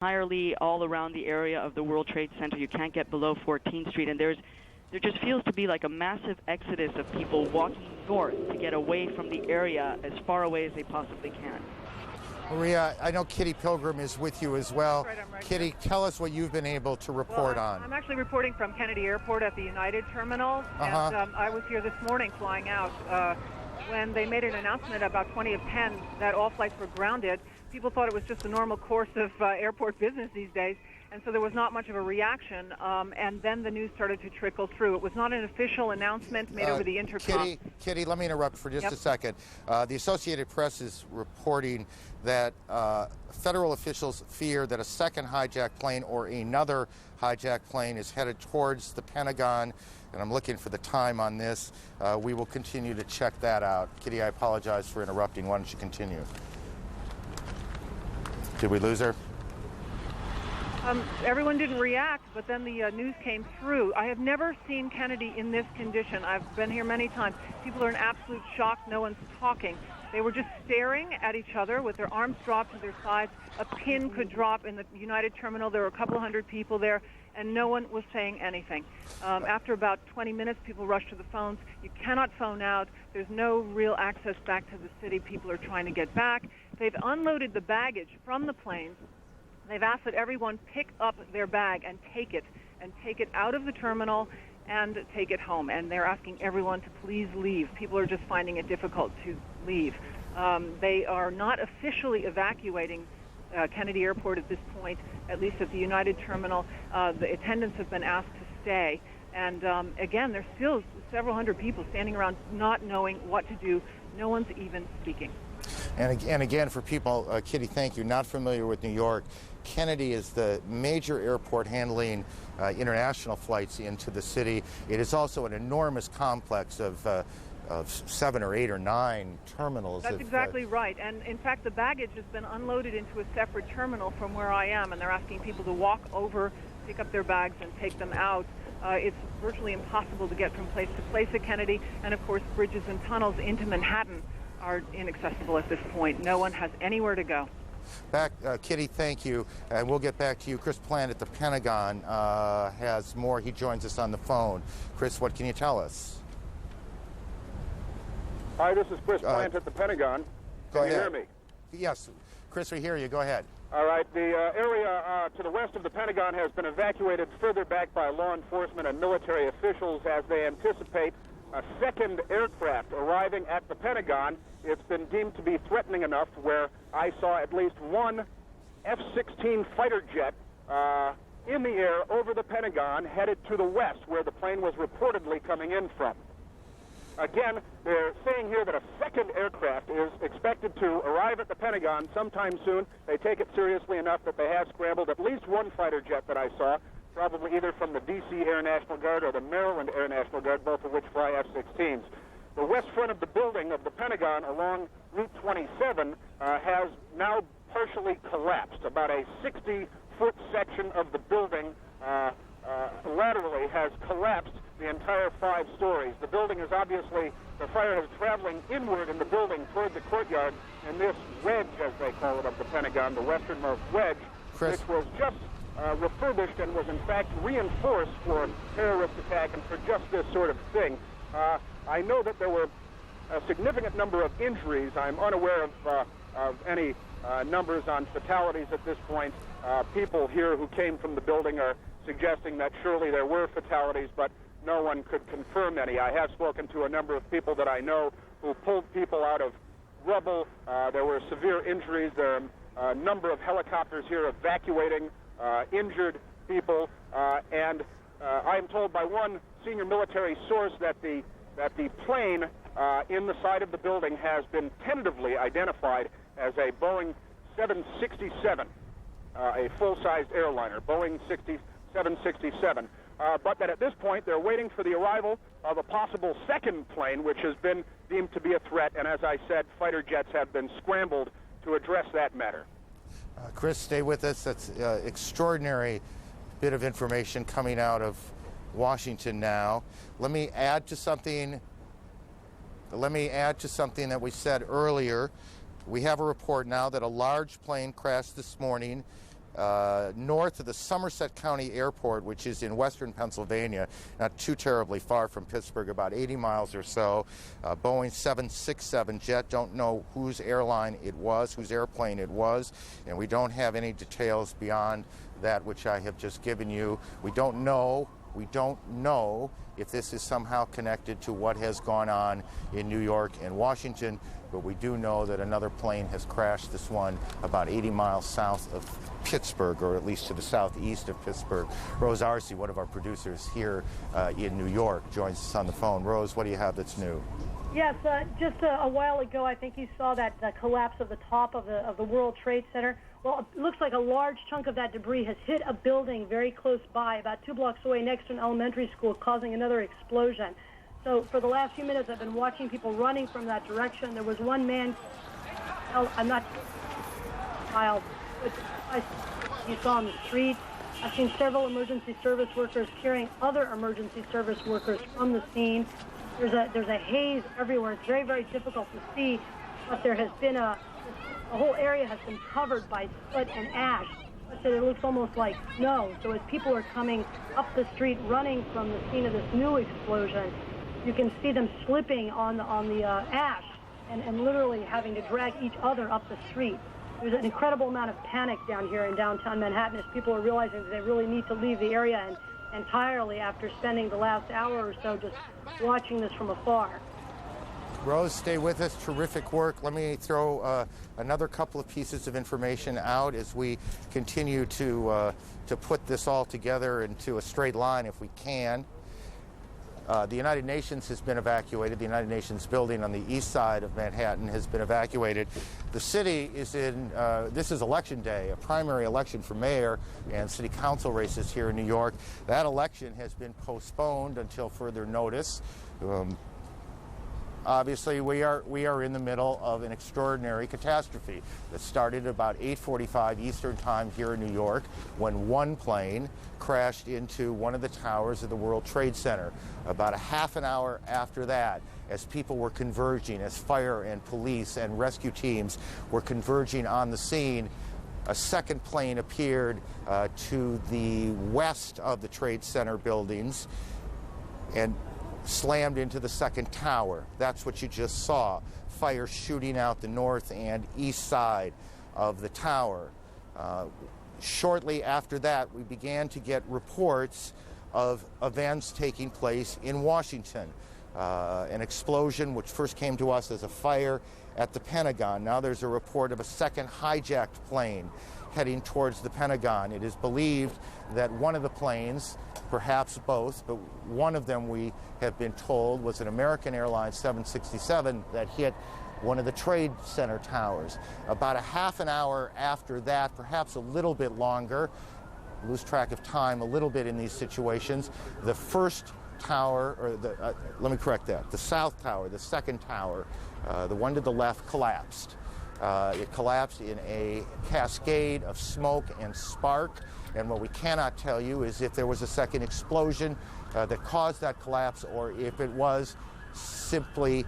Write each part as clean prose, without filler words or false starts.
entirely all around the area of the World Trade Center. You can't get below 14th Street, and there just feels to be like a massive exodus of people walking north to get away from the area as far away as they possibly can. Maria, I know Kitty Pilgrim is with you as well. That's right, I'm right Kitty, here. tell us what you've been able to report on. I'm actually reporting from Kennedy Airport at the United Terminal, and I was here this morning flying out. When they made an announcement about 20 of 10 that all flights were grounded, people thought it was just a normal course of airport business these days, and so there was not much of a reaction, and then the news started to trickle through. It was not an official announcement made over the intercom. Kitty, let me interrupt for just a second. The Associated Press is reporting that federal officials fear that a second hijacked plane or another hijacked plane is headed towards the Pentagon, and I'm looking for the time on this. We will continue to check that out. Kitty, I apologize for interrupting. Why don't you continue? Did we lose her? Everyone didn't react, but then the news came through. I have never seen Kennedy in this condition. I've been here many times. People are in absolute shock. No one's talking. They were just staring at each other with their arms dropped to their sides. A pin could drop in the United Terminal. There were a couple hundred people there, and no one was saying anything. After about 20 minutes, people rushed to the phones. You cannot phone out. There's no real access back to the city. People are trying to get back. They've unloaded the baggage from the planes. They've asked that everyone pick up their bag and take it out of the terminal and take it home. And they're asking everyone to please leave. People are just finding it difficult to leave. They are not officially evacuating Kennedy Airport at this point, at least at the United Terminal. The attendants have been asked to stay. And again, there's still several hundred people standing around not knowing what to do. No one's even speaking. And again, for people, Kitty, thank you, not familiar with New York, Kennedy is the major airport handling international flights into the city. It is also an enormous complex of 7 or 8 or 9 terminals. That's exactly right. And in fact, the baggage has been unloaded into a separate terminal from where I am, and they're asking people to walk over, pick up their bags, and take them out. It's virtually impossible to get from place to place at Kennedy, and of course, bridges and tunnels into Manhattan are inaccessible at this point. No one has anywhere to go. Kitty, thank you, and we'll get back to you. Chris Plant at the Pentagon has more. He joins us on the phone. Chris, what can you tell us? Hi, this is Chris Plant at the Pentagon. Go ahead. Can you hear me? Yes, Chris, we hear you. Go ahead. All right. The area to the west of the Pentagon has been evacuated further back by law enforcement and military officials as they anticipate a second aircraft arriving at the Pentagon. It's been deemed to be threatening enough where I saw at least one F-16 fighter jet in the air over the Pentagon headed to the west where the plane was reportedly coming in from. Again, they're saying here that a second aircraft is expected to arrive at the Pentagon sometime soon. They take it seriously enough that they have scrambled at least one fighter jet that I saw, probably either from the D.C. Air National Guard or the Maryland Air National Guard, both of which fly F-16s. The west front of the building of the Pentagon along Route 27 has now partially collapsed. About a 60-foot section of the building laterally has collapsed the entire 5 stories. The building is obviously, the fire is traveling inward in the building toward the courtyard, and this wedge, as they call it, of the Pentagon, the westernmost wedge, which was just refurbished and was in fact reinforced for terrorist attack and for just this sort of thing. I know that there were a significant number of injuries. I'm unaware of any numbers on fatalities at this point. People here who came from the building are suggesting that surely there were fatalities, but no one could confirm any. I have spoken to a number of people that I know who pulled people out of rubble. There were severe injuries. There are a number of helicopters here evacuating injured people, and I am told by one senior military source that the plane in the side of the building has been tentatively identified as a Boeing 767, a full-sized airliner, Boeing 767. But that at this point they're waiting for the arrival of a possible second plane, which has been deemed to be a threat, and as I said, fighter jets have been scrambled to address that matter. Chris, stay with us. That's extraordinary bit of information coming out of Washington now. Let me add to something that we said earlier. We have a report now that a large plane crashed this morning north of the Somerset County Airport, which is in western Pennsylvania, not too terribly far from Pittsburgh, about 80 miles or so. Boeing 767 jet, don't know whose airline it was, whose airplane it was, and we don't have any details beyond that which I have just given you. We don't know if this is somehow connected to what has gone on in New York and Washington, but we do know that another plane has crashed, this one about 80 miles south of Pittsburgh, or at least to the southeast of Pittsburgh. Rose Arce, one of our producers here in New York, joins us on the phone. Rose, what do you have that's new? Yes, just a while ago, I think you saw that collapse of the top of the World Trade Center. Well, it looks like a large chunk of that debris has hit a building very close by, about 2 blocks away next to an elementary school, causing another explosion. So for the last few minutes, I've been watching people running from that direction. There was one man, I'm not child, but you saw on the street. I've seen several emergency service workers carrying other emergency service workers from the scene. There's a haze everywhere. It's very, very difficult to see, but there has been the whole area has been covered by soot and ash. So it looks almost like snow. So as people are coming up the street running from the scene of this new explosion, you can see them slipping on the ash and literally having to drag each other up the street. There's an incredible amount of panic down here in downtown Manhattan as people are realizing that they really need to leave the area entirely after spending the last hour or so just watching this from afar. Rose, stay with us. Terrific work. Let me throw another couple of pieces of information out as we continue to put this all together into a straight line if we can. The United Nations has been evacuated. The United Nations building on the east side of Manhattan has been evacuated. The city is in, this is election day, a primary election for mayor and city council races here in New York. That election has been postponed until further notice. Obviously, we are in the middle of an extraordinary catastrophe that started about 8:45 Eastern Time here in New York when one plane crashed into one of the towers of the World Trade Center. About a half an hour after that, as people were converging, as fire and police and rescue teams were converging on the scene, a second plane appeared to the west of the Trade Center buildings and slammed into the second tower. That's what you just saw. Fire shooting out the north and east side of the tower. Shortly after that, we began to get reports of events taking place in Washington. An explosion which first came to us as a fire at the Pentagon. Now there's a report of a second hijacked plane heading towards the Pentagon. It is believed that one of the planes, perhaps both, but one of them, we have been told, was an American Airlines 767 that hit one of the Trade Center towers. About a half an hour after that, perhaps a little bit longer, lose track of time a little bit in these situations, the first tower, or let me correct that, the south tower, the second tower, the one to the left, collapsed. It collapsed in a cascade of smoke and spark, and what we cannot tell you is if there was a second explosion that caused that collapse, or if it was simply,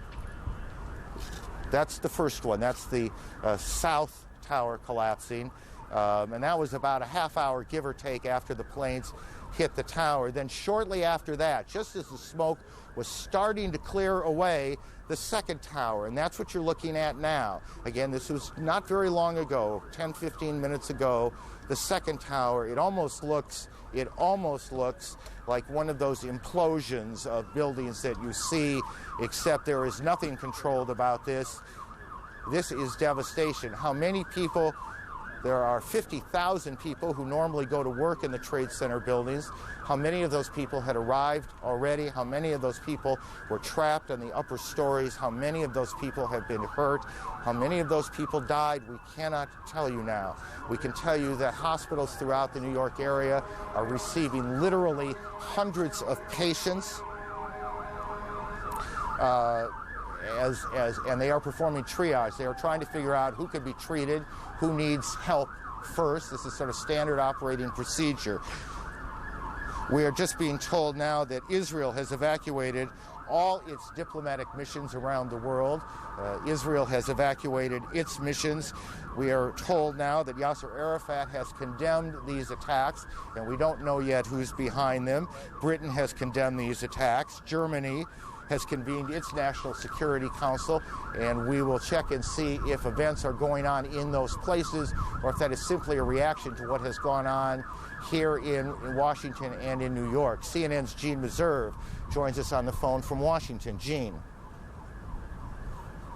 that's the first one, that's the south tower collapsing, and that was about a half hour, give or take, after the planes hit the tower. Then shortly after that, just as the smoke was starting to clear away, the second tower, and that's what you're looking at now. Again, this was not very long ago, 10, 15 minutes ago. The second tower, it almost looks like one of those implosions of buildings that you see, except there is nothing controlled about this. This is devastation. How many people? There are 50,000 people who normally go to work in the Trade Center buildings. How many of those people had arrived already? How many of those people were trapped on the upper stories? How many of those people have been hurt? How many of those people died? We cannot tell you now. We can tell you that hospitals throughout the New York area are receiving literally hundreds of patients. And they are performing triage. They are trying to figure out who could be treated, who needs help first. This is sort of standard operating procedure. We are just being told now that Israel has evacuated all its diplomatic missions around the world. Israel has evacuated its missions. We are told now that Yasser Arafat has condemned these attacks, and we don't know yet who's behind them. Britain has condemned these attacks. Germany has convened its National Security Council, and we will check and see if events are going on in those places or if that is simply a reaction to what has gone on here in Washington and in New York. CNN's Gene Meserve joins us on the phone from Washington. Gene.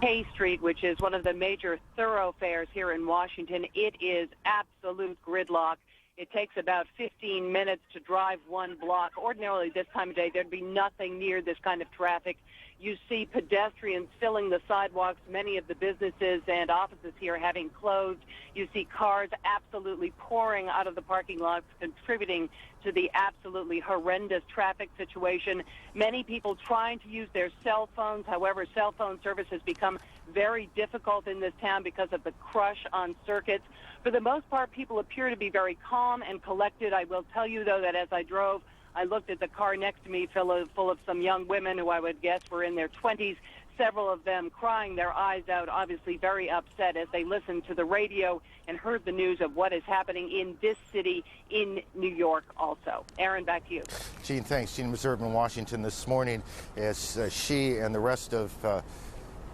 Hay Street, which is one of the major thoroughfares here in Washington, it is absolute gridlock. It takes about 15 minutes to drive one block. Ordinarily, this time of day, there'd be nothing near this kind of traffic. You see pedestrians filling the sidewalks, many of the businesses and offices here having closed. You see cars absolutely pouring out of the parking lots, contributing to the absolutely horrendous traffic situation. Many people trying to use their cell phones. However, cell phone service has become very difficult in this town because of the crush on circuits. For the most part, people appear to be very calm and collected. I will tell you, though, that as I drove, I looked at the car next to me full of some young women who I would guess were in their 20s, several of them crying their eyes out, obviously very upset as they listened to the radio and heard the news of what is happening in this city in New York also. Aaron, back to you. Gene, thanks. Gene Meserve in Washington this morning as she and the rest of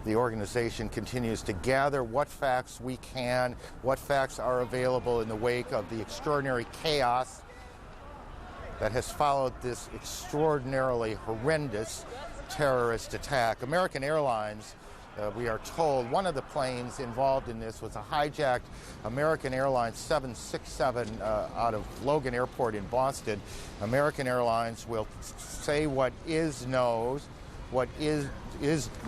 the organization continues to gather what facts we can, what facts are available in the wake of the extraordinary chaos that has followed this extraordinarily horrendous terrorist attack. American Airlines, we are told, one of the planes involved in this was a hijacked American Airlines 767 out of Logan Airport in Boston. American Airlines will say what is known. What is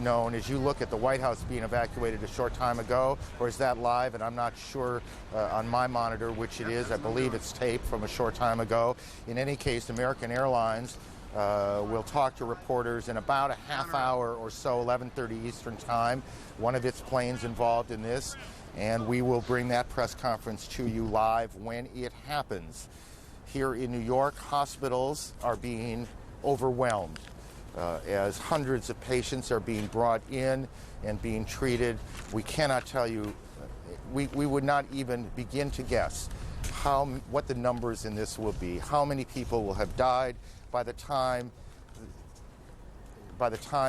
known as you look at the White House being evacuated a short time ago, or is that live? And I'm not sure on my monitor which it is. I believe it's taped from a short time ago. In any case, American Airlines will talk to reporters in about a half hour or so, 11:30 Eastern Time. One of its planes involved in this, and we will bring that press conference to you live when it happens. Here in New York, hospitals are being overwhelmed. As hundreds of patients are being brought in and being treated. We cannot tell you, we would not even begin to guess what the numbers in this will be, how many people will have died by the time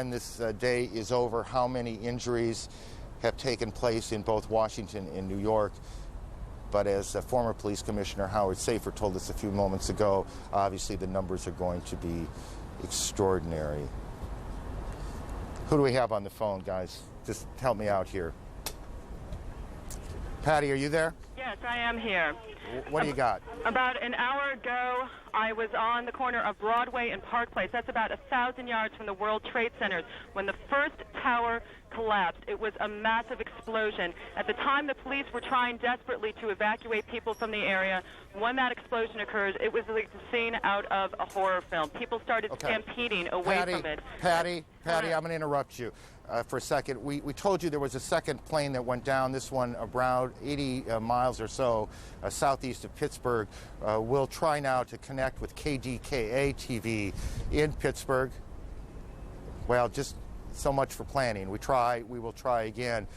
this day is over, how many injuries have taken place in both Washington and New York. But as former Police Commissioner Howard Safer told us a few moments ago, obviously the numbers are going to be extraordinary. Who do we have on the phone, guys? Just help me out here. Patty, are you there? Yes, I am here. What do you got? About an hour ago, I was on the corner of Broadway and Park Place. That's about 1,000 yards from the World Trade Center. When the first tower collapsed, it was a massive explosion. At the time, the police were trying desperately to evacuate people from the area. When that explosion occurred, it was like the scene out of a horror film. People started stampeding away from it. Patty, I'm going to interrupt you for a second. We told you there was a second plane that went down, this one around 80 miles or so southeast of Pittsburgh. We'll try now to connect with KDKA TV in Pittsburgh. Well, just so much for planning. We will try again.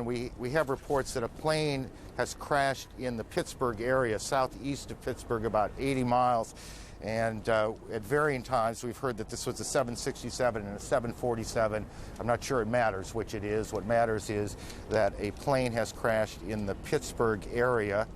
We have reports that a plane has crashed in the Pittsburgh area, southeast of Pittsburgh, about 80 miles. And at varying times, we've heard that this was a 767 and a 747. I'm not sure it matters which it is. What matters is that a plane has crashed in the Pittsburgh area.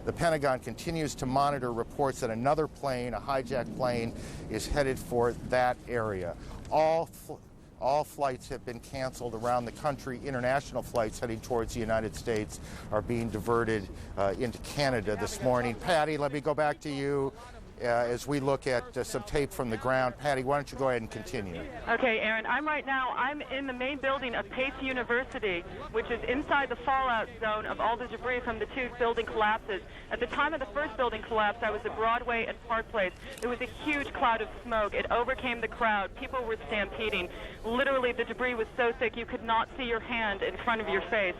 The Pentagon continues to monitor reports that another plane, a hijacked plane, is headed for that area. All flights have been canceled around the country. International flights heading towards the United States are being diverted into Canada this morning. Patty, let me go back to you. As we look at some tape from the ground. Patty, why don't you go ahead and continue? Okay, Aaron, I'm in the main building of Pace University, which is inside the fallout zone of all the debris from the two building collapses. At the time of the first building collapse, I was at Broadway and Park Place. There was a huge cloud of smoke. It overcame the crowd. People were stampeding. Literally, the debris was so thick you could not see your hand in front of your face.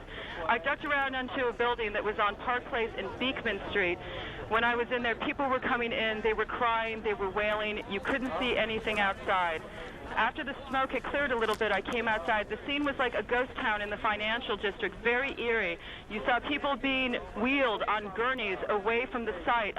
I ducked around onto a building that was on Park Place and Beekman Street. When I was in there, people were coming in, they were crying, they were wailing. You couldn't see anything outside. After the smoke had cleared a little bit, I came outside. The scene was like a ghost town in the financial district, very eerie. You saw people being wheeled on gurneys away from the site.